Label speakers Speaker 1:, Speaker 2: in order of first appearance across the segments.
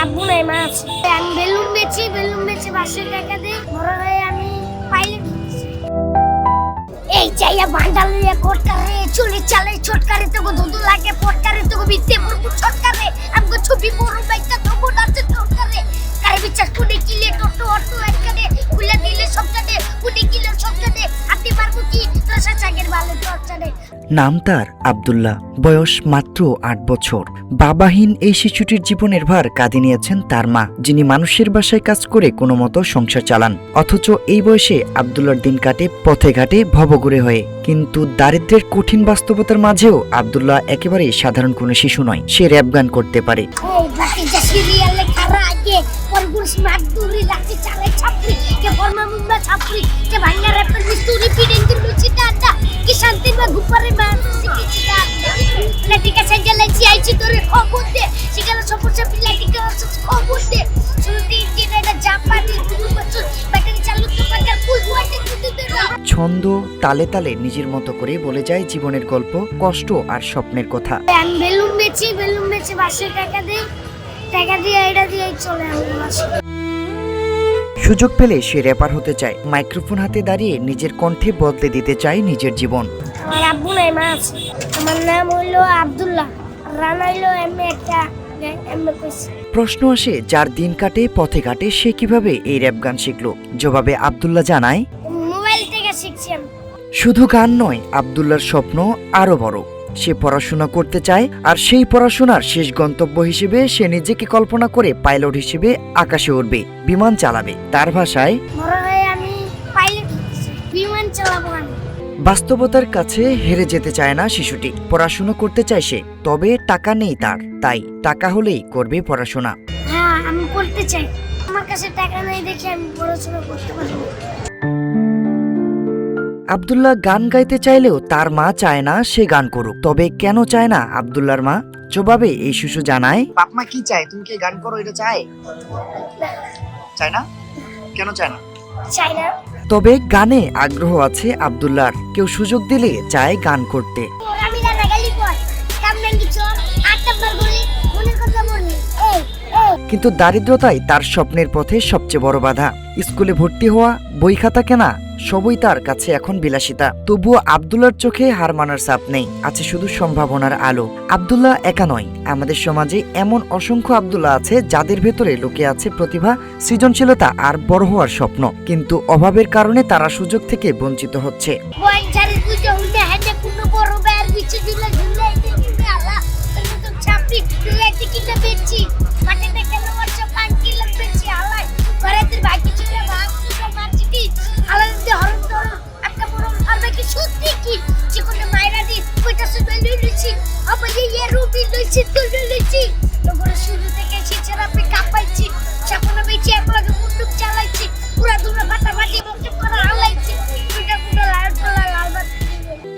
Speaker 1: আব্বু নাই, মা আছে। আমি বেলুন বেচে বাসের টাকা দিয়ে বড় হয়ে আমি পাইলট হয়েছি। এই চাইয়া বান্ডাল লিয়া কোটকারে চলে চালে ছটকারে তো দুধ লাগে পটকারে তো বিতে পুরো ছটকারে আমগো ছবি বড় বাইটা তো নাচে ছটকারে কারে বিচার কোনে কিলে টোটো অটো এককারে খুলে দিলে সবটাতে কোনে কিলে সবটাতে আপনি পারবো কি তোরা চাগের ভালো চর্চারে।
Speaker 2: নাম তার আব্দুল্লাহ, বয়স মাত্র ৮ বছর। বাবাহীন এই শিশুটির জীবনের ভার কাঁধে নিয়েছেন তার মা, যিনি মানুষের বাসায় কাজ করে কোনো মতো সংসার চালান। অথচ এই বয়সে আব্দুল্লাহর দিন কাটে পথে ঘাটে ভবঘুরে হয়ে। কিন্তু দারিদ্র্যের কঠিন বাস্তবতার মাঝেও আব্দুল্লাহ একেবারে সাধারণ কোনো শিশু নয়। সে র্যাপ গান করতে পারে। ছন্দ তালে তালে নিজের মতো করে বলে যায় জীবনের গল্প, কষ্ট আর স্বপ্নের কথা।
Speaker 1: আমি বেলুন বেচে বাসের টাকা দিয়ে এটা দিয়ে চলে আসি।
Speaker 2: সুযোগ পেলে সে র্যাপার হতে চায়। মাইক্রোফোন হাতে দাঁড়িয়ে নিজের কণ্ঠে বদলে দিতে চায় নিজের জীবন।
Speaker 1: আমার আব্বু নাই, মা আছে। আমার নাম হইলো আব্দুল্লাহ, রানা হইলো এমএ একটা এমএ কইছে।
Speaker 2: প্রশ্ন আসে, যার দিন কাটে পথে ঘাটে সে কিভাবে এই র্যাপ গান শিখলো? জবাবে আব্দুল্লাহ জানায়,
Speaker 1: মোবাইল থেকে শিখছি আমি।
Speaker 2: শুধু গান নয়, আব্দুল্লাহর স্বপ্ন আরো বড়। সে পড়াশোনা করতে চায়, আর সেই পড়াশোনার শেষ গন্তব্য হিসেবে সে নিজেকে কল্পনা করে পাইলট হিসেবে আকাশে উড়বে, বিমান চালাবে। তার ভাষায়,
Speaker 1: বড় হয়ে আমি পাইলট হয়েছি, বিমান চালাবো আমি।
Speaker 2: বাস্তবতার কাছে হেরে যেতে চায় না শিশুটি। পড়াশোনা করতে চায় সে, তবে টাকা নেই তার। তাই টাকা হলেই করবে পড়াশোনা।
Speaker 1: হ্যাঁ, আমি পড়তে চাই। আমার কাছে টাকা নেই দেখে আমি পড়াশোনা করতে পারবো না।
Speaker 2: আব্দুল্লাহ গান গাইতে চাইলেও তার মা চায় না সে গান করুক। তবে কেন চায় না আব্দুল্লাহর মা? জবাবে এই শিশু জানায়, বাপ মা কি চায়? তুমি কি গান করো এটা চায়? চায় না? কেন চায় না?
Speaker 1: চাই না।
Speaker 2: তবে গানে আগ্রহ আছে আব্দুল্লাহর। কেউ সুযোগ দিলে চায় গান করতে।
Speaker 1: আমি না গালি কর কাম নাই কিছু আটটা বার বলি মনের কথা বলি।
Speaker 2: কিন্তু দারিদ্রতাই তার স্বপ্নের পথে সবচেয়ে বড় বাধা। স্কুলে ভর্তি হওয়া, বই খাতা কেনা সবই তার কাছে এখন বিলাসিতা। তবুও আব্দুল্লাহর চোখে হার মানার ছাপ নেই, আছে শুধু সম্ভাবনার আলো। আব্দুল্লাহ একা নয়, আমাদের সমাজে এমন অসংখ্য আব্দুল্লাহ আছে যাদের ভেতরে লুকিয়ে আছে প্রতিভা, সৃজনশীলতা আর বড় হওয়ার স্বপ্ন। কিন্তু অভাবের কারণে তারা সুযোগ থেকে বঞ্চিত হচ্ছে।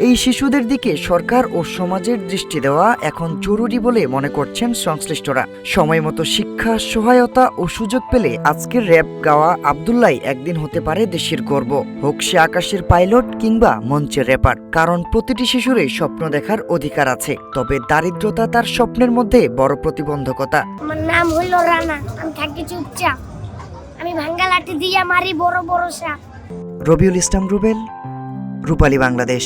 Speaker 2: এই শিশুদের দিকে সরকার ও সমাজের দৃষ্টি দেওয়া এখন জরুরি বলে মনে করছেন সংশ্লিষ্টরা। সময় মতো শিক্ষা, সহায়তা ও সুযোগ পেলে আজকের র্যাপ গাওয়া আব্দুল্লাহ একদিন হতে পারে দেশের গর্ব, হোক সে আকাশের পাইলট কিংবা মঞ্চের র্যাপার। কারণ প্রতিটি শিশুরই স্বপ্ন দেখার অধিকার আছে। তবে দারিদ্রতা তার স্বপ্নের মধ্যে বড় প্রতিবন্ধকতা।
Speaker 1: আমার নাম হইলো রানা, আমি থাকি চুপচাপ, আমি ভাঙ্গা লাঠি দিয়া মারি বড় বড় সাপ।
Speaker 2: রবিউল ইসলাম রুবেল, রূপালী বাংলাদেশ।